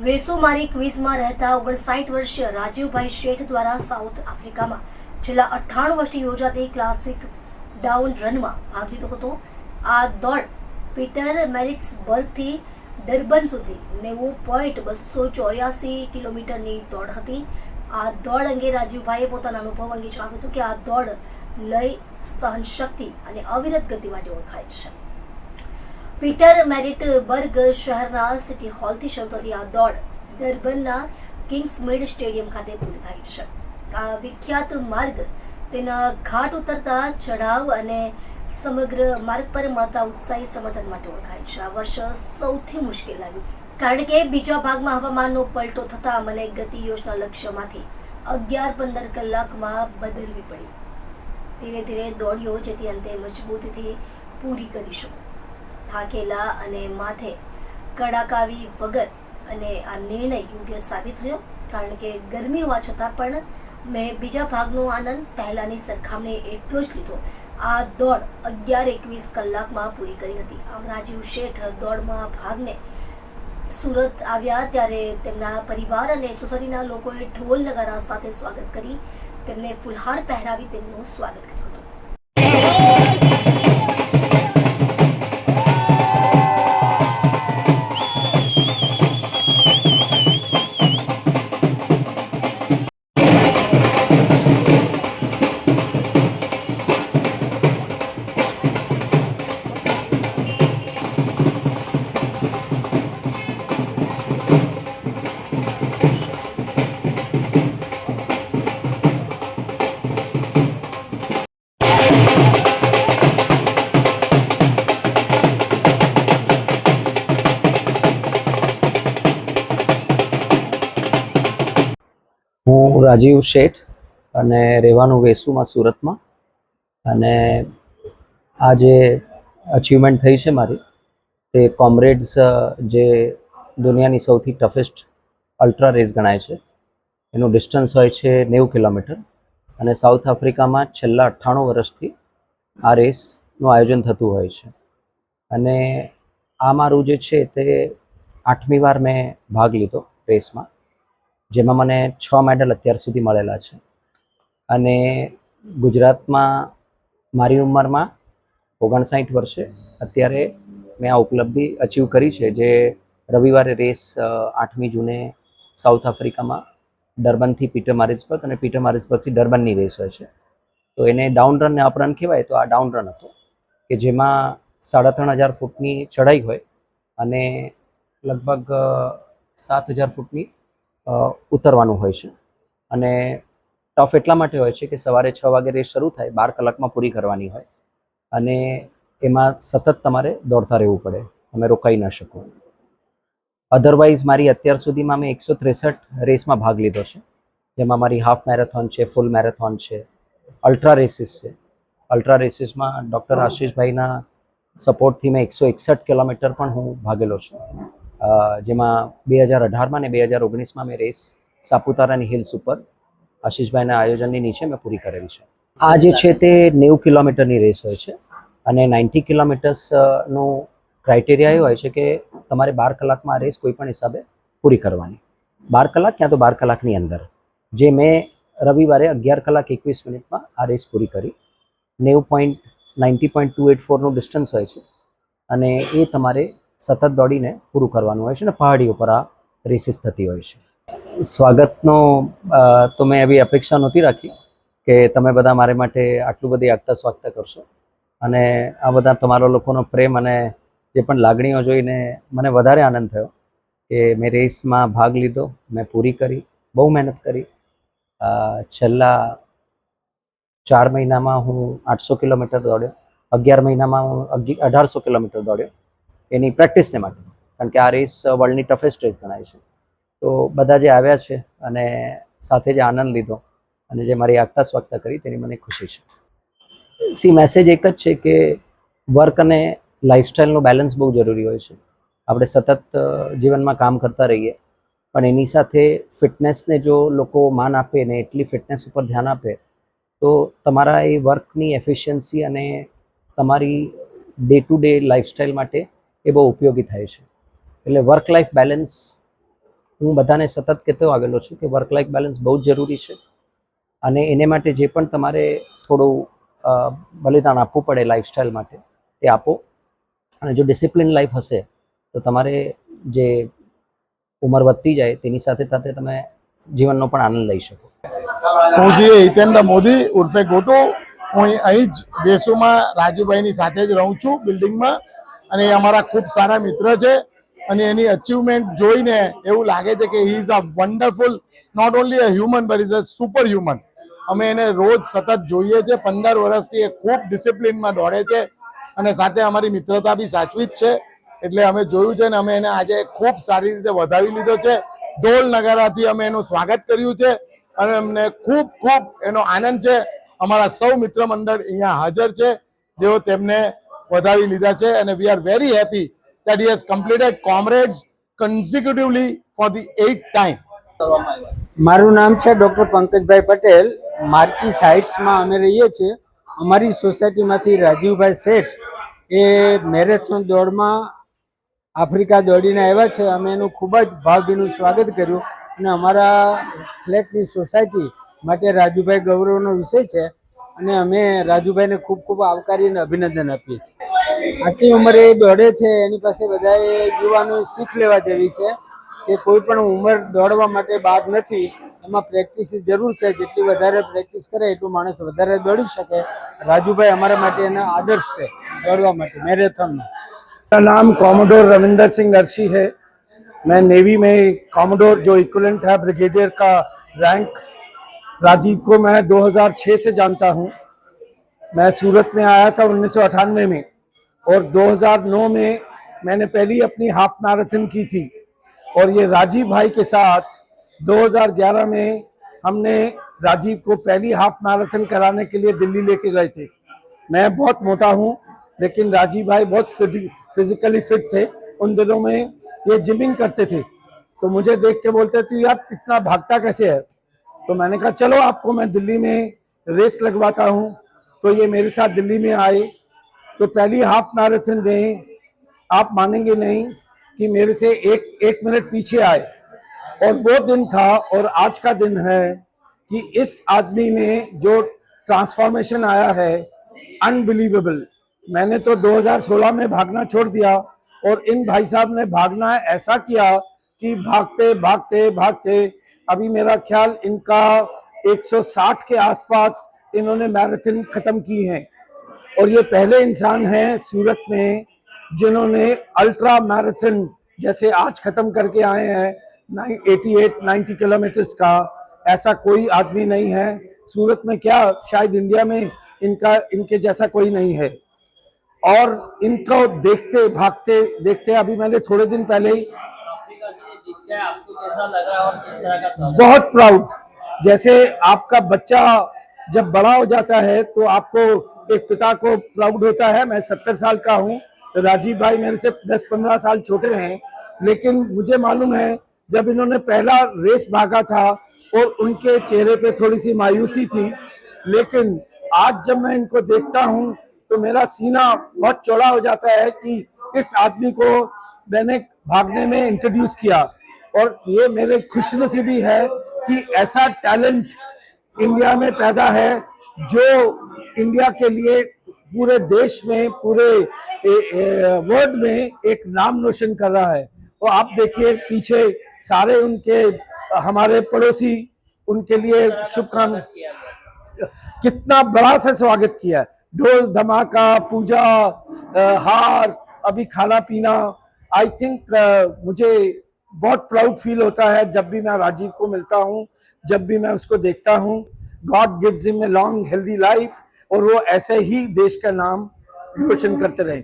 વેસુમારી ક્વિઝમાં રહેતા 59 વર્ષીય રાજીવભાઈ શેઠ દ્વારા સાઉથ આફ્રિકામાં છેલ્લા 98 વર્ષથી યોજાતી ક્લાસિક ડાઉન રનમાં ભાગ લીધો હતો. આ દોડ પીટર મેરિટ્સબર્ગથી ડર્બન સુધી 90.284 કિલોમીટરની દોડ હતી. આ દોડ અંગે રાજીવભાઈએ પોતાના અનુભવ અંગે જણાવ્યું હતું કે આ દોડ લય, સહનશક્તિ અને અવિરત ગતિ માટે ઓળખાય છે. પીટર મેરિટ્સબર્ગ શહેરના સિટી હોલથી શરૂ થતી આ દોડ ડર્બનના કિંગ્સમેડ સ્ટેડિયમ ખાતે પૂરી થાય છે. આ વિખ્યાત માર્ગ તેના ઘાટ ઉતરતા ચઢાવ અને સમગ્ર માર્ગ પર મળતા ઉત્સાહી સમર્થન માટે ઓળખાય છે. આ વર્ષ સૌથી મુશ્કેલ લાગ્યું કારણ કે બીજા ભાગમાં હવામાનનો પલટો થતા મને ગતિ યોજના લક્ષ્યમાંથી 11-15 કલાકમાં બદલવી પડી. ધીરે ધીરે દોડ્યો જેથી અંતે મજબૂતીથી પૂરી કરી શકું. થાકેલા અને માથે કડાકાવી વગર અને આ નિર્ણય યોગ્ય સાબિત થયો કારણ કે ગરમી હોવા છતાં પણ મેં બીજા ભાગનો આનંદ પહેલાની સરખામણીએ એટલો જ લીધો. આ દોડ 11-21 કલાકમાં પૂરી કરી હતી. આમ રાજીવ શેઠ દોડમાં ભાગને સુરત આવ્યા ત્યારે તેમના પરિવાર અને સોસાયટીના લોકોએ ઢોલ નગારા સાથે સ્વાગત કરી તેમને ફુલહાર પહેરાવી તેમનું સ્વાગત કર્યું હતું. હું રાજીવ શેઠ અને રહેવાનું વેસુમાં સુરતમાં. અને આ જે અચીવમેન્ટ થઈ છે મારી તે કોમરેડ્સ જે દુનિયાની સૌથી ટફેસ્ટ અલ્ટ્રા રેસ ગણાય છે. એનું ડિસ્ટન્સ હોય છે 90 કિલોમીટર અને સાઉથ આફ્રિકામાં છેલ્લા 98 વર્ષથી આ રેસનું આયોજન થતું હોય છે. અને આ મારું જે છે તે 8મી વાર મેં ભાગ લીધો રેસમાં, જેમાં મને 6 મેડલ અત્યાર સુધી મળેલા છે. અને ગુજરાતમાં મારી ઉંમરમાં 59 વર્ષે અત્યારે મેં આ ઉપલબ્ધિ અચીવ કરી છે, જે રવિવારે રેસ 8મી જૂને સાઉથ આફ્રિકામાં ડર્બનથી પીટર મેરિટ્સબર્ગ અને પીટર મેરિટ્સબર્ગથી ડર્બનની રેસ હોય છે. તો એને ડાઉન રન ને અપ રન કહેવાય. તો આ ડાઉન રન હતો કે જેમાં 3500 ફૂટની ચઢાઈ હોય અને લગભગ 7000 ફૂટની ઉતરવાનું હોય છે. અને ટફ એટલા માટે હોય છે કે સવારે 6 વાગે રેસ શરૂ થાય, 12 કલાકમાં પૂરી કરવાની હોય અને એમાં સતત તમારે દોડતા રહેવું પડે, તમે રોકાઈ ન શકો. અધરવાઇઝ મારી અત્યાર સુધીમાં મેં 163 રેસમાં ભાગ લીધો છે, જેમાં મારી હાફ મેરેથોન છે, ફૂલ મેરેથોન છે, અલ્ટ્રા રેસીસ છે. અલ્ટ્રા રેસીસમાં ડૉક્ટર આશીષભાઈના સપોર્ટથી મેં 161 કિલોમીટર પણ હું ભાગેલો છું, જેમાં 2018માં અને 2019માં મેં રેસ સાપુતારાની હિલ્સ ઉપર આશીષભાઈના આયોજનની નીચે મેં પૂરી કરેલી છે. આ જે છે તે 90 કિલોમીટરની રેસ હોય છે અને 90 કિલોમીટર્સનું ક્રાઇટેરિયા એ હોય છે કે તમારે 12 કલાકમાં આ રેસ કોઈ પણ હિસાબે પૂરી કરવાની. 12 કલાક ક્યાં તો 12 કલાકની અંદર, જે મેં રવિવારે 11 કલાક 21 મિનિટમાં આ રેસ પૂરી કરી. 90.284નું ડિસ્ટન્સ હોય છે અને એ તમારે સતત દોડીને પૂરું કરવાનું હોય છે અને પહાડી ઉપર આ રેસીસ થતી હોય છે. સ્વાગતનો તો મેં એવી અપેક્ષા નહોતી રાખી કે તમે બધા મારે માટે આટલું બધી આગતા સ્વાગતા કરશો. અને આ બધા તમારા લોકોનો પ્રેમ અને જે પણ લાગણીઓ જોઈને મને વધારે આનંદ થયો કે મેં રેસમાં ભાગ લીધો, મેં પૂરી કરી, બહુ મહેનત કરી. છેલ્લા 4 મહિનામાં હું 800 કિલોમીટર દોડ્યો, 11 મહિનામાં હું 1800 કિલોમીટર દોડ્યો એની પ્રેક્ટિસને માટે, કારણ કે આ રેસ વર્લ્ડની ટફેસ્ટ રેસ ગણાય છે. તો બધા જે આવ્યા છે અને સાથે જે આનંદ લીધો અને જે મારી આગતા સ્વાગતા કરી તેની મને ખુશી છે. મેસેજ એક જ છે કે વર્ક અને લાઈફસ્ટાઈલનું બેલેન્સ બહુ જરૂરી હોય છે. આપણે સતત જીવનમાં કામ કરતા રહીએ પણ એની સાથે ફિટનેસને જો લોકો માન આપે ને એટલી ફિટનેસ ઉપર ધ્યાન આપે તો તમારા એ વર્કની એફિશિયન્સી અને તમારી ડે ટુ ડે લાઈફસ્ટાઈલ માટે એ બહુ ઉપયોગી થાય છે. એટલે વર્ક લાઈફ બેલેન્સ હું બધાને સતત કહેતો આવેલો છું કે વર્ક લાઈફ બેલેન્સ બહુ જ જરૂરી છે અને એને માટે જે પણ તમારે થોડું બલિદાન આપવું પડે લાઈફસ્ટાઈલ માટે તે આપો અને જો ડિસિપ્લિન લાઈફ હશે તો તમારે જે ઉંમર વધતી જાય તેની સાથે સાથે તમે જીવનનો પણ આનંદ લઈ શકો. હું શ્રી હિતેન્દ્ર મોદી ઉર્ફે ગોટુ. હું અહીં જ વેસુમાં રાજુભાઈની સાથે જ રહું છું બિલ્ડિંગમાં, અને એ અમારા ખૂબ સારા મિત્ર છે અને એની અચીવમેન્ટ જોઈને એવું લાગે છે કે he is a wonderful, not only a human but is a super human. અમે એને રોજ સતત જોઈએ છે. 15 વર્ષથી એ ખૂબ ડિસિપ્લિનમાં દોડે છે અને સાથે અમારી મિત્રતા બી સાચવી જ છે. એટલે અમે જોયું છે ને અમે એને આજે ખૂબ સારી રીતે વધાવી લીધો છે. ઢોલ નગારાથી અમે એનું સ્વાગત કર્યું છે અને અમને ખૂબ ખૂબ એનો આનંદ છે. અમારા સૌ મિત્ર મંડળ અહીંયા હાજર છે જેઓ તેમને વધાવી લીધા છે અને we are very happy that he has completed comrades consecutively for the 8th time. મારું નામ છે ડૉક્ટર પંકજભાઈ પટેલ. માર્કી સાઇટ્સમાં અમે રહીએ છીએ. અમારી સોસાયટીમાંથી રાજીવભાઈ શેઠ એ મેરેથોન દોડમાં આફ્રિકા દોડીને આવ્યા છે. અમે એનું ખૂબ જ ભાવભીનું સ્વાગત કર્યું અને અમારા ફ્લેટની સોસાયટી માટે રાજુભાઈ ગૌરવનો વિષય છે અને અમે રાજુભાઈને ખૂબ ખૂબ આવકારી અને અભિનંદન આપીએ છીએ. આટલી ઉંમરે એ દોડે છે, એની પાસે બધાએ યુવાનોએ શીખ લેવા જેવી છે કે કોઈ પણ ઉંમર દોડવા માટે બાદ નથી. એમાં પ્રેક્ટિસની જરૂર છે. જેટલી વધારે પ્રેક્ટિસ કરે એટલું માણસ વધારે દોડી શકે. રાજુભાઈ અમારા માટે એના આદર્શ છે दौड़वा માટે मैराथन में. मेरा नाम कॉमोडोर रविंदर सिंह अर्शी है. मैं नेवी में कॉमोडोर जो इक्विवेलेंट है ब्रिगेडियर का रैंक. राजीव को मैं 2006 से जानता हूं. मैं सूरत में आया था 1998 में और 2009 में मैंने पहली अपनी हाफ मैराथन की थी और ये राजीव भाई के साथ 2011 में हमने राजीव को पहली हाफ मैराथन कराने के लिए दिल्ली लेके गए थे. मैं बहुत मोटा हूँ लेकिन राजीव भाई बहुत फिजिकली फिट थे. उन दिनों में ये जिमिंग करते थे तो मुझे देख के बोलते थे यार इतना भागता कैसे है. तो मैंने कहा चलो आपको मैं दिल्ली में रेस लगवाता हूँ. तो ये मेरे साथ दिल्ली में आए. तो पहली हाफ मैराथन में आप मानेंगे नहीं कि मेरे से एक मिनट पीछे आए और वो दिन था और आज का दिन है कि इस आदमी में जो ट्रांसफॉर्मेशन आया है अनबिलीवेबल. मैंने तो 2016 में भागना छोड़ दिया और इन भाई साहब ने भागना ऐसा किया कि भागते भागते भागते अभी मेरा ख्याल इनका 160 के आसपास इन्होंने मैराथन खत्म की है और ये पहले इंसान हैं सूरत में जिन्होंने अल्ट्रा मैराथन जैसे आज खत्म करके आए हैं 88-90 किलोमीटर्स का. ऐसा कोई आदमी नहीं है सूरत में, क्या शायद इंडिया में इनके जैसा कोई नहीं है. और इनको देखते भागते देखते अभी मैंने थोड़े दिन पहले ही बहुत प्राउड. जैसे आपका बच्चा जब बड़ा हो जाता है तो आपको एक पिता को प्राउड होता है. मैं 70 साल का हूँ. राजीव भाई मेरे से 10-15 साल छोटे हैं लेकिन मुझे मालूम है जब इन्होंने पहला रेस भागा था और उनके चेहरे पे थोड़ी सी मायूसी थी, लेकिन आज जब मैं इनको देखता हूँ तो मेरा सीना बहुत चौड़ा हो जाता है कि इस आदमी को मैंने भागने में इंट्रोड्यूस किया और ये मेरे खुशनसीबी है कि ऐसा टैलेंट इंडिया में पैदा है जो इंडिया के लिए पूरे देश में पूरे वर्ल्ड में एक नाम रोशन कर रहा है. और आप देखिए पीछे सारे उनके हमारे पड़ोसी उनके लिए शुभकामनाएं, कितना बड़ा सा स्वागत किया. ढोल धमाका, पूजा, हार, अभी खाना पीना. आई थिंक मुझे बहुत प्राउड फील होता है जब भी मैं राजीव को मिलता हूँ, जब भी मैं उसको देखता हूँ. God gives him a long healthy life और वो ऐसे ही देश का नाम रोशन करते रहे.